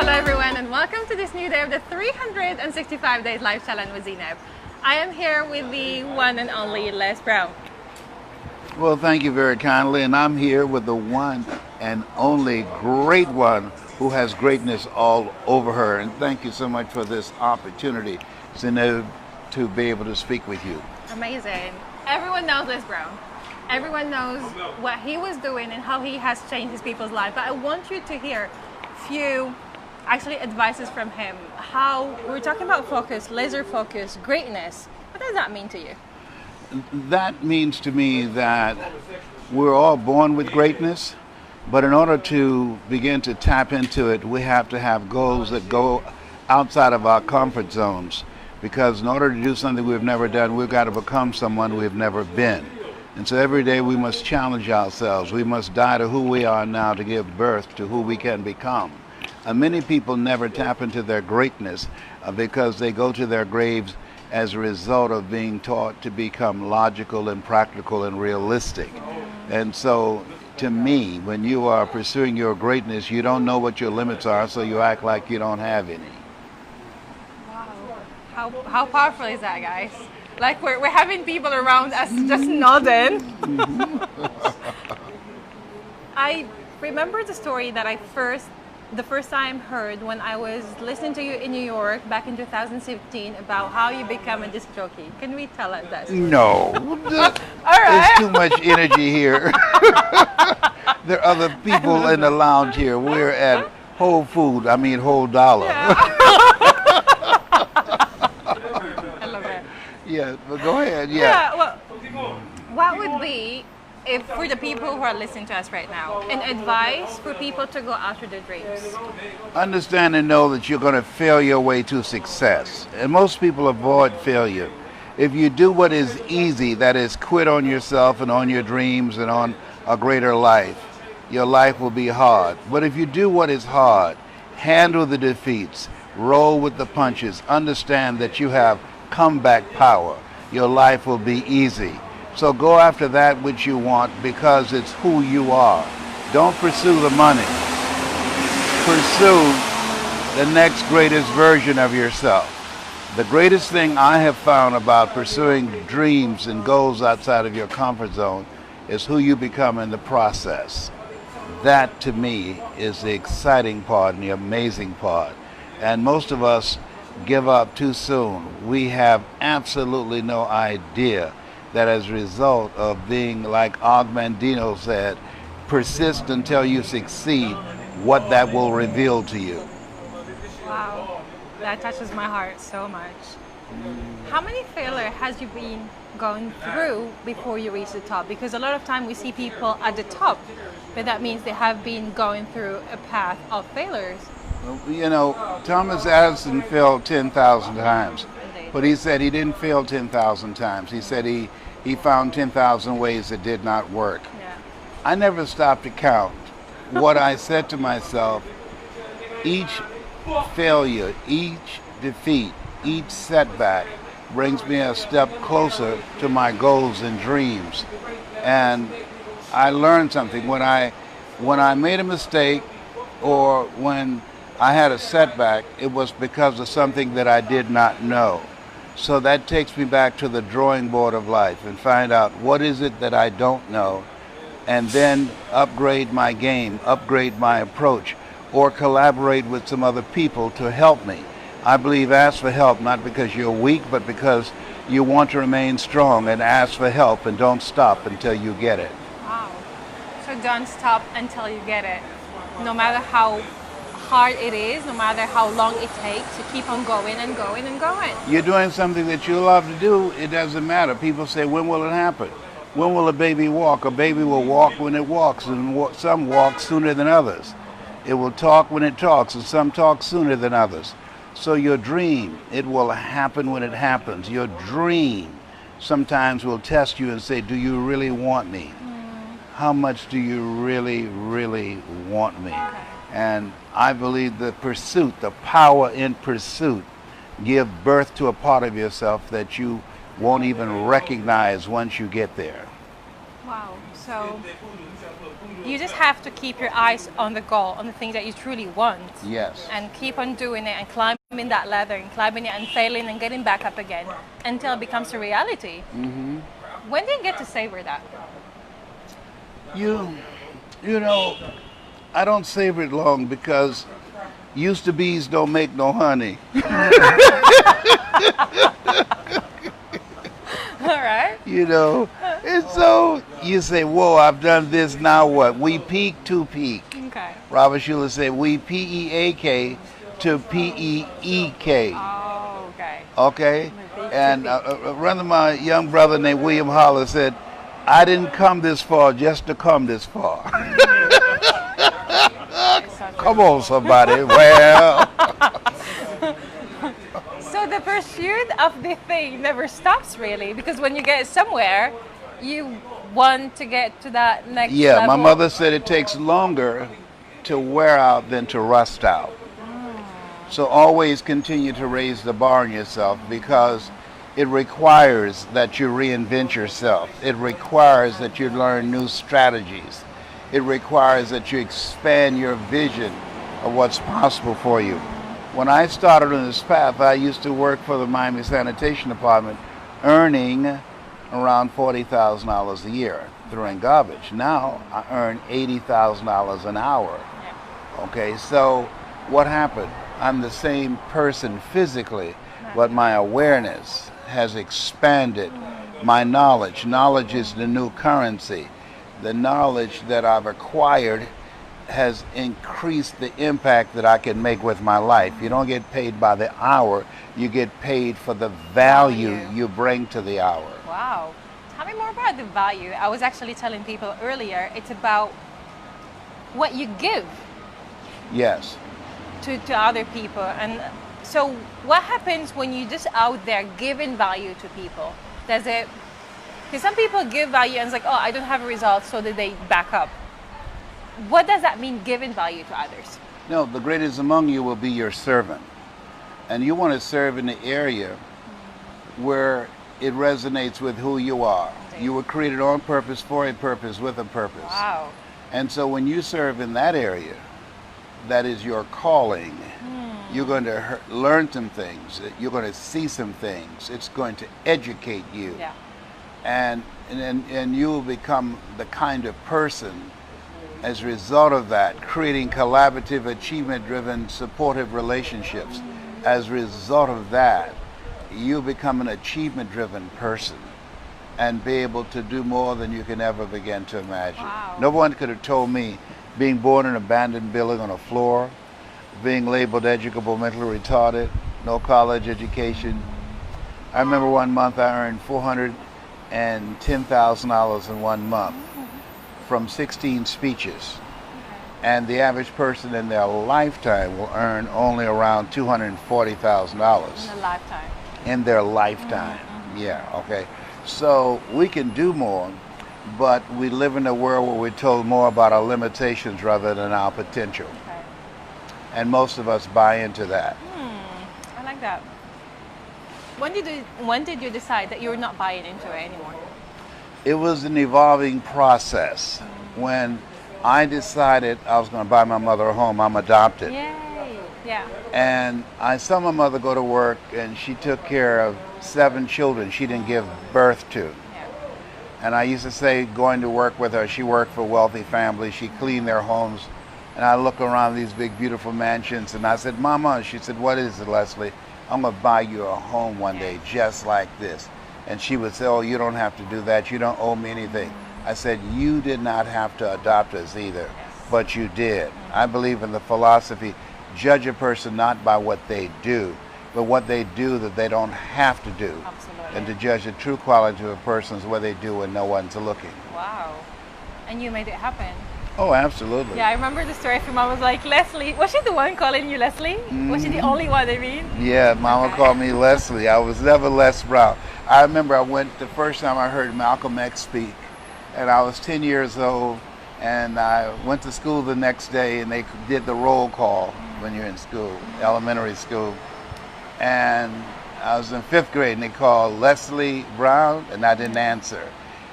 hello everyone, and welcome to this new day of the 365 Days Life Challenge with Zineb. I am here with the one and only Les Brown. Well, thank you very kindly, and I'm here with the one and only great one who has greatness all over her. And thank you so much for this opportunity, Zineb, to be able to speak with you. Amazing. Everyone knows Les Brown. Everyone knows what he was doing and how he has changed his people's life. But I want you to hear few advices from him. How we're talking about focus, laser focus, greatness. What does that mean to you? That means to me that we're all born with greatness, but in order to begin to tap into it, we have to have goals that go outside of our comfort zones. Because in order to do something we've never done, we've got to become someone we've never been. And so every day we must challenge ourselves. We must die to who we are now to give birth to who we can become. Many people never tap into their greatness because they go to their graves as a result of being taught to become logical and practical and realistic. And so to me, when you are pursuing your greatness, you don't know what your limits are, so you act like you don't have any. Wow. How powerful is that, guys? Like we're having people around us just nodding. I remember the story that the first time heard when I was listening to you in New York back in 2017 about how you become a disc jockey. Can we tell us that story? No. All right. There's too much energy here. There are other people in the lounge here. We're at Whole Dollar. Yeah. I love it. Yeah, but go ahead. Yeah. Well, what would be, if for the people who are listening to us right now, an advice for people to go after their dreams? Understand and know that you're going to fail your way to success. And most people avoid failure. If you do what is easy, that is quit on yourself and on your dreams and on a greater life, your life will be hard. But if you do what is hard, handle the defeats, roll with the punches, understand that you have comeback power, your life will be easy. So go after that which you want because it's who you are. Don't pursue the money. Pursue the next greatest version of yourself. The greatest thing I have found about pursuing dreams and goals outside of your comfort zone is who you become in the process. That to me is the exciting part and the amazing part. And most of us give up too soon. We have absolutely no idea that as a result of being, like Og Mandino said, persist until you succeed, what that will reveal to you. Wow, that touches my heart so much. How many failures has you been going through before you reach the top? Because a lot of time we see people at the top, but that means they have been going through a path of failures. You know, Thomas Edison failed 10,000 times, but he said he didn't fail 10,000 times. He said he found 10,000 ways that did not work. Yeah. I never stopped to count. What I said to myself, each failure, each defeat, each setback brings me a step closer to my goals and dreams. And I learned something. When I made a mistake or when I had a setback, it was because of something that I did not know. So that takes me back to the drawing board of life and find out what is it that I don't know, and then upgrade my game, upgrade my approach, or collaborate with some other people to help me. I believe ask for help not because you're weak, but because you want to remain strong, and ask for help and don't stop until you get it. Wow. So don't stop until you get it. No matter how hard it is, no matter how long it takes, to keep on going and going and going. You're doing something that you love to do, it doesn't matter. People say, when will it happen? When will a baby walk? A baby will walk when it walks, and some walk sooner than others. It will talk when it talks, and some talk sooner than others. So your dream, it will happen when it happens. Your dream sometimes will test you and say, do you really want me? How much do you really, really want me? And I believe the pursuit, the power in pursuit, give birth to a part of yourself that you won't even recognize once you get there. Wow. So You just have to keep your eyes on the goal, on the thing that you truly want. Yes. And keep on doing it and climbing that ladder and climbing it and failing and getting back up again until it becomes a reality. Mm-hmm. When do you get to savor that? You know, I don't savor it long because used to bees don't make no honey. All right. You know, and so you say, whoa, I've done this, now what? We peak to peak. Okay. Robert Schuller said, we P-E-A-K to P-E-E-K. Oh, okay. Okay? And a friend of my young brother named William Holler said, I didn't come this far just to come this far. Come on, somebody. Well. So the pursuit of the thing never stops, really, because when you get somewhere, you want to get to that next level. Yeah, my mother said it takes longer to wear out than to rust out. So always continue to raise the bar on yourself, because it requires that you reinvent yourself. It requires that you learn new strategies. It requires that you expand your vision of what's possible for you. When I started on this path, I used to work for the Miami Sanitation Department, earning around $40,000 a year throwing garbage. Now I earn $80,000 an hour. Okay, so what happened? I'm the same person physically, but my awareness has expanded. My knowledge is the new currency. The knowledge that I've acquired has increased the impact that I can make with my life. You don't get paid by the hour, you get paid for the value you bring to the hour. Wow. Tell me more about the value. I was actually telling people earlier, it's about what you give. Yes. To other people. And so what happens when you just out there giving value to people? Does it, because some people give value and it's like, oh, I don't have a result, so that they back up. What does that mean, giving value to others? No, the greatest among you will be your servant. And you want to serve in the area where it resonates with who you are. You were created on purpose, for a purpose, with a purpose. Wow. And so when you serve in that area, that is your calling. You're going to learn some things. You're going to see some things. It's going to educate you. Yeah. And you will become the kind of person, as a result of that, creating collaborative, achievement-driven, supportive relationships. As a result of that, you become an achievement-driven person and be able to do more than you can ever begin to imagine. Wow. No one could have told me, being born in an abandoned building on a floor, being labeled educable, mentally retarded, no college education. I remember one month I earned $410,000 in 1 month from 16 speeches. And the average person in their lifetime will earn only around $240,000. In a lifetime. In their lifetime. Yeah, okay. So we can do more, but we live in a world where we're told more about our limitations rather than our potential. Okay. And most of us buy into that. I like that. When did you decide that you're not buying into it anymore? It was an evolving process. When I decided I was going to buy my mother a home, I'm adopted. Yay! Yeah. And I saw my mother go to work, and she took care of 7 children she didn't give birth to. Yeah. And I used to say, going to work with her, she worked for wealthy families, she cleaned their homes. And I look around these big, beautiful mansions, and I said, Mama, she said, what is it, Leslie? I'm going to buy you a home one day just like this. And she would say, oh, you don't have to do that. You don't owe me anything. I said, you did not have to adopt us either, but you did. I believe in the philosophy, judge a person not by what they do, but what they do that they don't have to do. Absolutely. And to judge the true quality of a person is what they do when no one's looking. Wow. And you made it happen. Oh, absolutely. Yeah, I remember the story from Mom was like, Leslie, was she the one calling you Leslie? Was she the only one, I mean? Yeah, Mama called me Leslie. I was never Les Brown. I remember I went the first time I heard Malcolm X speak, and I was 10 years old, and I went to school the next day, and they did the roll call when you're in school, elementary school. And I was in 5th grade, and they called Leslie Brown, and I didn't answer.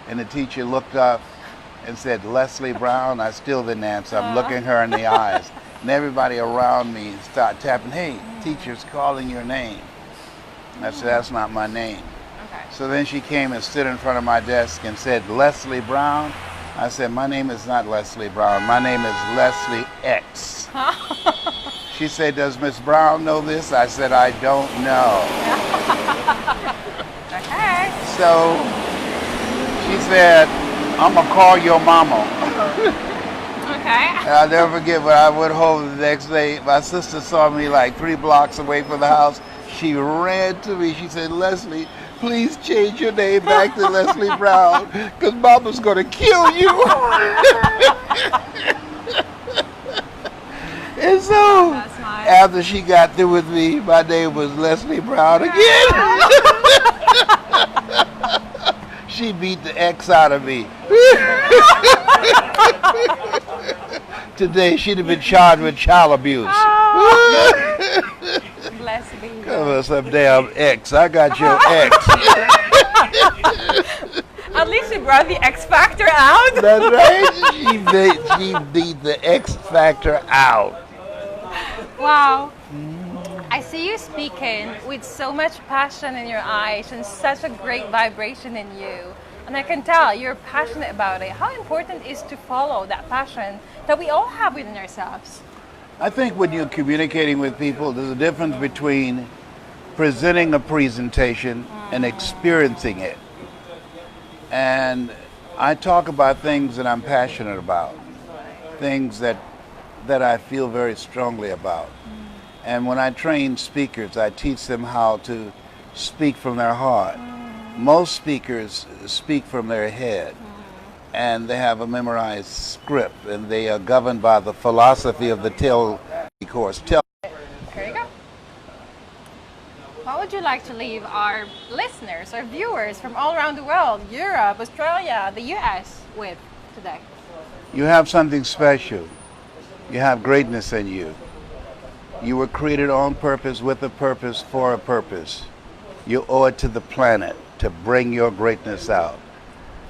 And the teacher looked up, and said, Leslie Brown. I still didn't answer. I'm looking her in the eyes. And everybody around me start tapping, hey, teacher's calling your name. I said, that's not my name. Okay. So then she came and stood in front of my desk and said, Leslie Brown. I said, my name is not Leslie Brown. My name is Leslie X. She said, does Miss Brown know this? I said, I don't know. Okay. So she said, I'm going to call your mama. Okay. And I'll never forget when I went home the next day. My sister saw me like 3 blocks away from the house. She ran to me. She said, Leslie, please change your name back to Leslie Brown because Mama's going to kill you. And so after she got through with me, my name was Leslie Brown again. She beat the X out of me. Today she'd have been charged with child abuse. Bless me. Come on, some damn X. I got your X. At least she brought the X Factor out. That's right. She beat the X Factor out. Wow. I see you speaking with so much passion in your eyes and such a great vibration in you. And I can tell you're passionate about it. How important is to follow that passion that we all have within ourselves? I think when you're communicating with people, there's a difference between presenting a presentation and experiencing it. And I talk about things that I'm passionate about, things that I feel very strongly about. And when I train speakers, I teach them how to speak from their heart. Most speakers speak from their head, and they have a memorized script, and they are governed by the philosophy of the TEL course. There you go. What would you like to leave our listeners, our viewers from all around the world, Europe, Australia, the US, with today? You have something special. You have greatness in you. You were created on purpose, with a purpose, for a purpose. You owe it to the planet to bring your greatness out.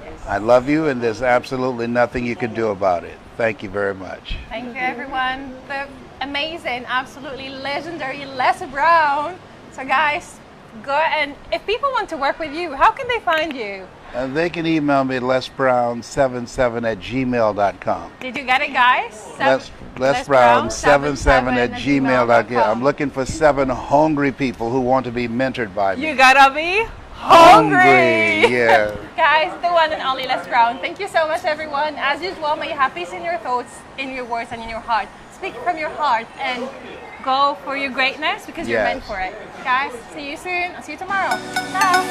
Yes. I love you, and there's absolutely nothing you can do about it. Thank you very much. Thank you, everyone. The amazing, absolutely legendary Leslie Brown. So guys, go and if people want to work with you, how can they find you? They can email me lesbrown77@gmail.com. Did you get it, guys? lesbrown77@gmail.com. I'm looking for 7 hungry people who want to be mentored by me. You gotta be hungry. Yeah. Guys, the one and only Les Brown. Thank you so much, everyone. As usual, may you have peace in your thoughts, in your words, and in your heart. Speak from your heart and go for your greatness because you're meant for it. Guys, see you soon. I'll see you tomorrow. Ciao.